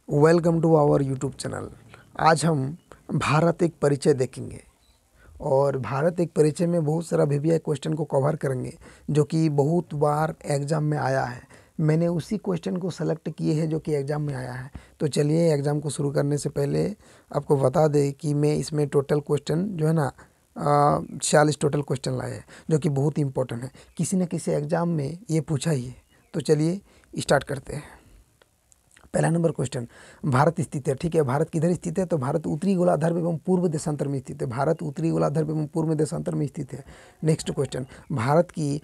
Welcome to our YouTube channel. आज हम भारत एक परिचय देखेंगे और भारत एक परिचय में बहुत सारा वीवीआई क्वेश्चन को कवर करेंगे जो कि बहुत बार एग्ज़ाम में आया है। मैंने उसी क्वेश्चन को सेलेक्ट किए हैं जो कि एग्ज़ाम में आया है। तो चलिए एग्ज़ाम को शुरू करने से पहले आपको बता दें कि मैं इसमें टोटल क्वेश्चन जो है ना 46 टोटल क्वेश्चन लाए हैं जो कि बहुत इंपॉर्टेंट है। किसी न किसी एग्ज़ाम में ये पूछा ही है। तो चलिए स्टार्ट करते हैं। पहला नंबर क्वेश्चन, भारत स्थित है। ठीक है, भारत किधर स्थित है? तो भारत उत्तरी गोलार्ध एवं पूर्व देशांतर में स्थित है। भारत उत्तरी गोलार्ध एवं पूर्व देशांतर में स्थित है। नेक्स्ट क्वेश्चन, भारत की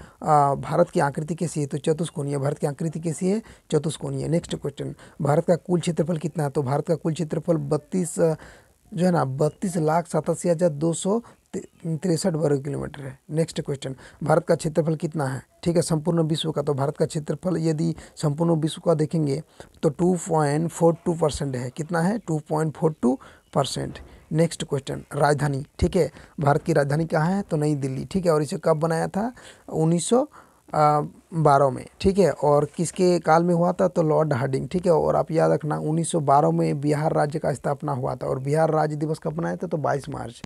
आकृति कैसी है? तो चतुष्कोणीय। भारत की आकृति कैसी है? चतुष्कोणीय। नेक्स्ट क्वेश्चन, भारत का कुल क्षेत्रफल कितना है? तो भारत का कुल क्षेत्रफल 32,87,263 वर्ग किलोमीटर है। नेक्स्ट क्वेश्चन, भारत का क्षेत्रफल कितना है? ठीक है, संपूर्ण विश्व का। तो भारत का क्षेत्रफल यदि संपूर्ण विश्व का देखेंगे तो 2.42% है। कितना है? 2.42%। नेक्स्ट क्वेश्चन, राजधानी। ठीक है, भारत की राजधानी कहाँ है? तो नई दिल्ली। ठीक है, और इसे कब बनाया था? 1912 में। ठीक है, और किसके काल में हुआ था? तो लॉर्ड हार्डिंग। ठीक है, और आप याद रखना 1912 में बिहार राज्य का स्थापना हुआ था। और बिहार राज्य दिवस कब मनाया था? तो 22 मार्च।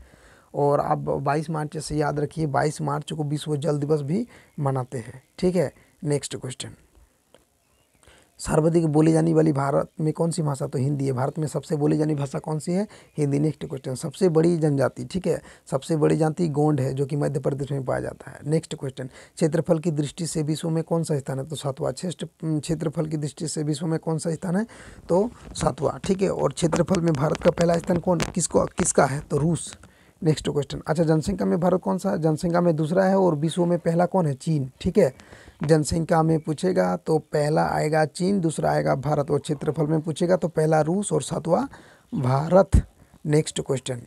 और आप 22 मार्च से याद रखिए 22 मार्च को विश्व जल दिवस भी मनाते हैं। ठीक है, नेक्स्ट क्वेश्चन, सर्वाधिक बोली जाने वाली भारत में कौन सी भाषा? तो हिंदी है। भारत में सबसे बोली जानी भाषा कौन सी है? हिंदी। नेक्स्ट क्वेश्चन, सबसे बड़ी जनजाति। ठीक है, सबसे बड़ी जाति गोंड है जो कि मध्य प्रदेश में पाया जाता है। नेक्स्ट क्वेश्चन, क्षेत्रफल की दृष्टि से विश्व में कौन सा स्थान है? तो सातवां। क्षेत्रफल की दृष्टि से विश्व में कौन सा स्थान है? तो सातवां। ठीक है, और क्षेत्रफल में भारत का पहला स्थान किसका है? तो रूस। नेक्स्ट क्वेश्चन, अच्छा, जनसंख्या में भारत कौन सा है? जनसंख्या में दूसरा है और विश्व में पहला कौन है? चीन। ठीक है, जनसंख्या में पूछेगा तो पहला आएगा चीन, दूसरा आएगा भारत। और क्षेत्रफल में पूछेगा तो पहला रूस और सातवां भारत। नेक्स्ट क्वेश्चन,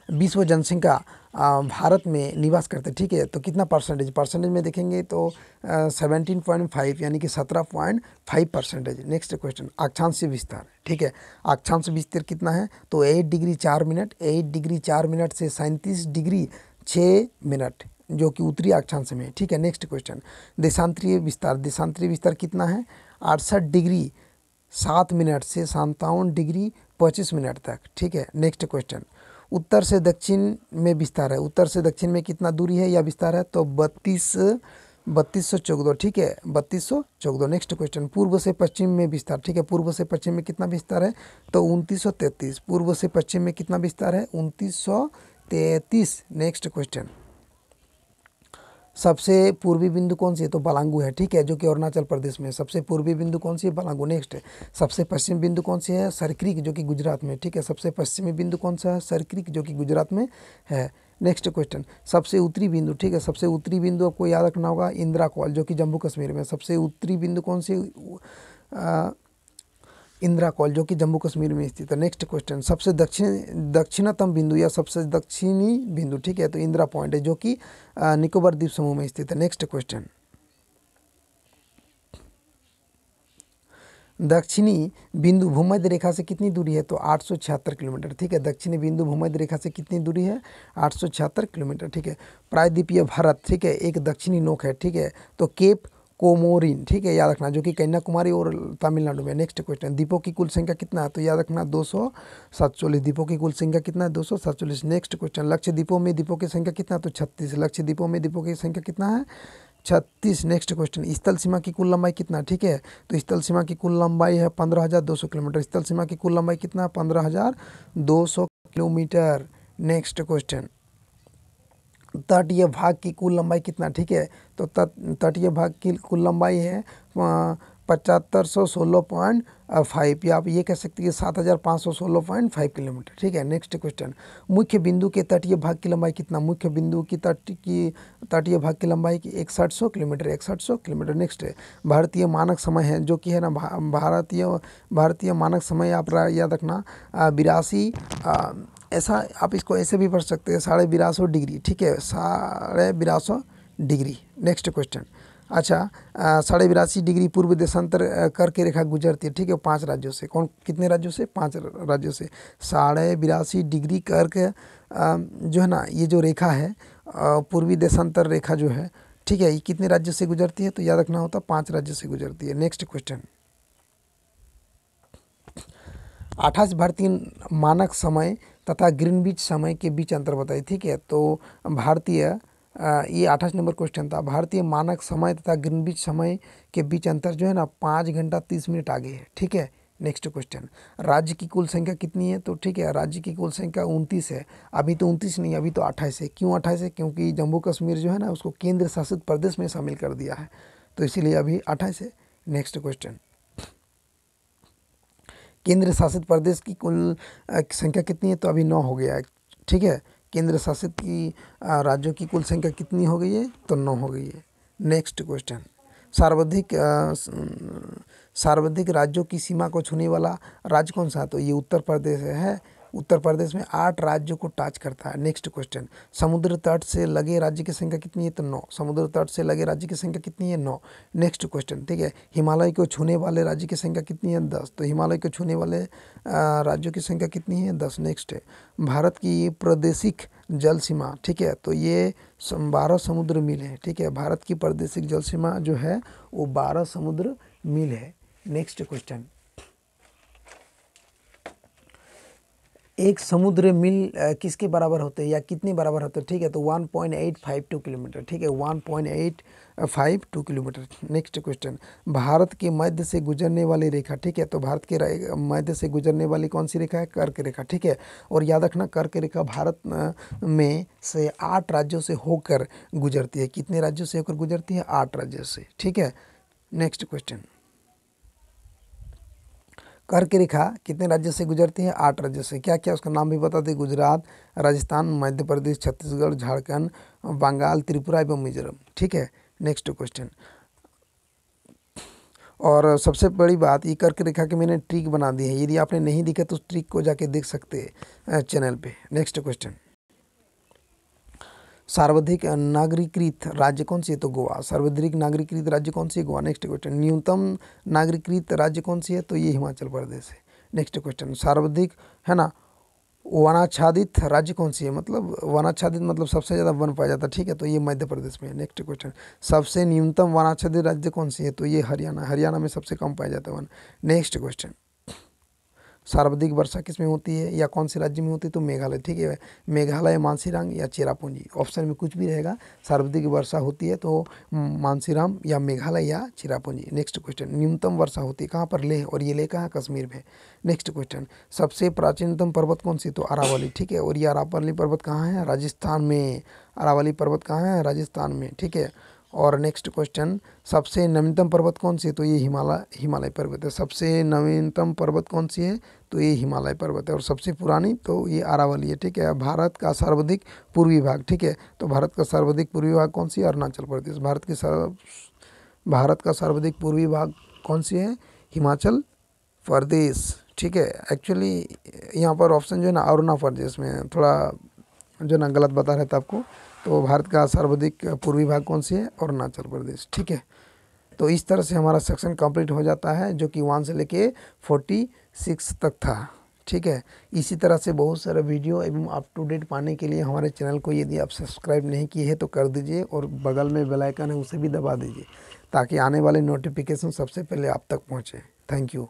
विश्व जनसंख्या भारत में निवास करते। ठीक है, तो कितना परसेंटेज में देखेंगे तो 17.5 यानी कि 17.5%। नेक्स्ट क्वेश्चन, अक्षांश विस्तार। ठीक है, अक्षांश विस्तार कितना है? तो 8 डिग्री 4 मिनट, 8 डिग्री 4 मिनट से 37 डिग्री 6 मिनट जो कि उत्तरी अक्षांश में। ठीक है, नेक्स्ट क्वेश्चन, देशांतरीय विस्तार कितना है? 68 डिग्री 7 मिनट से 57 डिग्री 25 मिनट तक। ठीक है, नेक्स्ट क्वेश्चन, उत्तर से दक्षिण में विस्तार है। उत्तर से दक्षिण में कितना दूरी है या विस्तार है? तो 3214। ठीक है, 3214। नेक्स्ट क्वेश्चन, पूर्व से पश्चिम में विस्तार। ठीक है, पूर्व से पश्चिम में कितना विस्तार है? तो 2933। पूर्व से पश्चिम में कितना विस्तार है? 2933। नेक्स्ट क्वेश्चन, सबसे पूर्वी बिंदु कौन सी है? तो बलांगू है। ठीक है, जो कि अरुणाचल प्रदेश में। सबसे पूर्वी बिंदु कौन सी है? बलांगू। नेक्स्ट, सबसे पश्चिम बिंदु कौन सी है? सरक्रिक जो कि गुजरात में। ठीक है, सबसे पश्चिमी बिंदु कौन सा है? सरक्रिक जो कि गुजरात में है। नेक्स्ट क्वेश्चन, सबसे उत्तरी बिंदु। ठीक है, सबसे उत्तरी बिंदु आपको याद रखना होगा इंदिरा कॉल जो कि जम्मू कश्मीर में। सबसे उत्तरी बिंदु कौन सी? इंदिरा कॉल जो कि जम्मू कश्मीर में स्थित है। नेक्स्ट क्वेश्चन, सबसे दक्षिणतम बिंदु या सबसे दक्षिणी बिंदु। ठीक है, तो इंदिरा पॉइंट है जो कि निकोबार द्वीप समूह में स्थित है। नेक्स्ट क्वेश्चन, दक्षिणी बिंदु भूमध्य रेखा से कितनी दूरी है? तो 876 किलोमीटर। ठीक है, दक्षिणी बिंदु भूमध्य रेखा से कितनी दूरी है? 876 किलोमीटर। ठीक है, प्रायद्वीपीय भारत। ठीक है, एक दक्षिणी नोक है। ठीक है, तो केप कोमोरिन। ठीक है, याद रखना, जो कि कन्याकुमारी और तमिलनाडु में। नेक्स्ट क्वेश्चन, द्वीपों की कुल संख्या कितना है? तो याद रखना 247। द्वीपों की कुल संख्या कितना है? 247। नेक्स्ट क्वेश्चन, लक्ष्य द्वीपों में द्वीपों की संख्या कितना है? तो 36। लक्ष्य द्वीपों में द्वीपों की संख्या कितना है? 36। नेक्स्ट क्वेश्चन, स्थल सीमा की कुल लंबाई कितना? ठीक है, तो स्थल सीमा की कुल लंबाई है 15,200 किलोमीटर। स्थल सीमा की कुल लंबाई कितना? 15,200 किलोमीटर। नेक्स्ट क्वेश्चन, तटीय भाग की कुल लंबाई कितना? ठीक है, तो तटीय भाग की कुल लंबाई है 7516.5 या आप ये कह सकते हैं 7516.5 किलोमीटर। ठीक है, नेक्स्ट क्वेश्चन, मुख्य बिंदु के तटीय भाग की लंबाई कितना? मुख्य बिंदु की तटीय भाग की लंबाई की 6100 किलोमीटर। 6100 किलोमीटर। नेक्स्ट है भारतीय मानक समय है जो कि है ना भारतीय मानक समय आप याद रखना 82, ऐसा आप इसको ऐसे भी पढ़ सकते हैं 82.5 डिग्री। ठीक है, 82.5 डिग्री। नेक्स्ट क्वेश्चन, अच्छा, 82.5 डिग्री पूर्व देशांतर करके रेखा गुजरती है। ठीक है, 5 राज्यों से। कितने राज्यों से? 5 राज्यों से 82.5 डिग्री करके जो है ना ये जो रेखा है पूर्वी देशांतर रेखा जो है, ठीक है, ये कितने राज्यों से गुजरती है? तो याद रखना होता 5 राज्यों से गुजरती है। नेक्स्ट क्वेश्चन, 28 भारतीय मानक समय तथा ग्रीनविच समय के बीच अंतर बताइए। ठीक है, तो भारतीय ये 28 नंबर क्वेश्चन था। भारतीय मानक समय तथा ग्रीनविच समय के बीच अंतर जो है ना 5 घंटा 30 मिनट आगे है। ठीक है, नेक्स्ट क्वेश्चन, राज्य की कुल संख्या कितनी है? तो ठीक है, राज्य की कुल संख्या 29 है। अभी तो 29 नहीं, अभी तो 28 है। क्यों 28 है? क्योंकि जम्मू कश्मीर जो है ना उसको केंद्र शासित प्रदेश में शामिल कर दिया है, तो इसीलिए अभी 28 है। नेक्स्ट क्वेश्चन, केंद्र शासित प्रदेश की कुल संख्या कितनी है? तो अभी 9 हो गया है। ठीक है, केंद्र शासित की राज्यों की कुल संख्या कितनी हो गई है? तो 9 हो गई है। नेक्स्ट क्वेश्चन, सर्वाधिक राज्यों की सीमा को छूने वाला राज्य कौन सा है? तो ये उत्तर प्रदेश है। उत्तर प्रदेश में 8 राज्यों को टच करता है। नेक्स्ट क्वेश्चन, समुद्र तट से लगे राज्य की संख्या कितनी है? तो 9। समुद्र तट से लगे राज्य की संख्या कितनी है? 9। नेक्स्ट क्वेश्चन, ठीक है, हिमालय को छूने वाले राज्य की संख्या कितनी है? 10। तो हिमालय को छूने वाले राज्यों की संख्या कितनी है? 10। नेक्स्ट है, भारत की प्रादेशिक जल सीमा, ठीक है, तो ये 12 समुद्र मील है। ठीक है, भारत की प्रादेशिक जल सीमा जो है वो 12 समुद्र मील है। नेक्स्ट क्वेश्चन, एक समुद्र मील किसके बराबर होते हैं या कितने बराबर होते हैं? ठीक है, तो 1.852 किलोमीटर। ठीक है, 1.852 किलोमीटर। नेक्स्ट क्वेश्चन, भारत के मध्य से गुजरने वाली रेखा, ठीक है, तो भारत के मध्य से गुजरने वाली कौन सी रेखा है? कर्क रेखा। ठीक है, और याद रखना कर्क रेखा भारत में से 8 राज्यों से होकर गुजरती है। कितने राज्यों से होकर गुजरती है? 8 राज्यों से। ठीक है, नेक्स्ट क्वेश्चन, कर्क रेखा कितने राज्यों से गुजरती है? 8 राज्यों से। क्या क्या उसका नाम भी बता दें? गुजरात, राजस्थान, मध्य प्रदेश, छत्तीसगढ़, झारखंड, बंगाल, त्रिपुरा एवं मिजोरम। ठीक है, नेक्स्ट क्वेश्चन, और सबसे बड़ी बात, ये कर्क रेखा की मैंने ट्रिक बना दी है। यदि आपने नहीं दिखा तो उस ट्रिक को जाके देख सकते हैं चैनल पे। नेक्स्ट क्वेश्चन, सर्वाधिक नागरिकृत राज्य कौन सी है? तो गोवा। सर्वाधिक नागरिकृत राज्य कौन सी है? गोवा। नेक्स्ट क्वेश्चन, न्यूनतम नागरिकृत राज्य कौन सी है? तो ये हिमाचल प्रदेश है। नेक्स्ट क्वेश्चन, सर्वाधिक है ना वनाच्छादित राज्य कौन सी है? मतलब वनाच्छादित मतलब सबसे ज़्यादा वन पाया जाता है। ठीक है, तो ये मध्य प्रदेश में है। नेक्स्ट क्वेश्चन, सबसे न्यूनतम वनाच्छादित राज्य कौन सी है? तो ये हरियाणा। हरियाणा में सबसे कम पाया जाता है वन। नेक्स्ट क्वेश्चन, सर्वाधिक वर्षा किस में होती है या कौन से राज्य में होती है? तो मेघालय। ठीक है, मेघालय, मानसीराम या चेरापूंजी, ऑप्शन में कुछ भी रहेगा। सर्वाधिक वर्षा होती है तो मानसीराम या मेघालय या चेरापूंजी। नेक्स्ट क्वेश्चन, न्यूनतम वर्षा होती है कहाँ पर? लेह, और ये लेह कहाँ? कश्मीर में। नेक्स्ट क्वेश्चन, सबसे प्राचीनतम पर्वत कौन सी? तो अरावली। ठीक है, और ये अरावली पर्वत कहाँ है? राजस्थान में। अरावली पर्वत कहाँ है? राजस्थान में। ठीक है, और नेक्स्ट क्वेश्चन, सबसे नवीनतम पर्वत कौन सी है? तो ये हिमालय पर्वत है। सबसे नवीनतम पर्वत कौन सी है? तो ये हिमालय पर्वत है। और सबसे पुरानी तो ये अरावली है। ठीक है, भारत का सर्वाधिक पूर्वी भाग, ठीक है, तो भारत का सर्वाधिक पूर्वी भाग कौन सी है? अरुणाचल प्रदेश। भारत का सर्वाधिक पूर्वी भाग कौन सी है? हिमाचल प्रदेश। ठीक है, एक्चुअली यहाँ पर ऑप्शन जो है ना अरुणा प्रदेश में थोड़ा जो ना गलत बता रहे थे आपको। तो भारत का सर्वाधिक पूर्वी भाग कौन सी है? अरुणाचल प्रदेश। ठीक है, तो इस तरह से हमारा सेक्शन कंप्लीट हो जाता है, जो कि 1 से लेके 46 तक था। ठीक है, इसी तरह से बहुत सारा वीडियो एवं अप टू डेट पाने के लिए हमारे चैनल को यदि आप सब्सक्राइब नहीं किए हैं तो कर दीजिए, और बगल में बेल आइकन है उसे भी दबा दीजिए, ताकि आने वाले नोटिफिकेशन सबसे पहले आप तक पहुँचे। Thank you.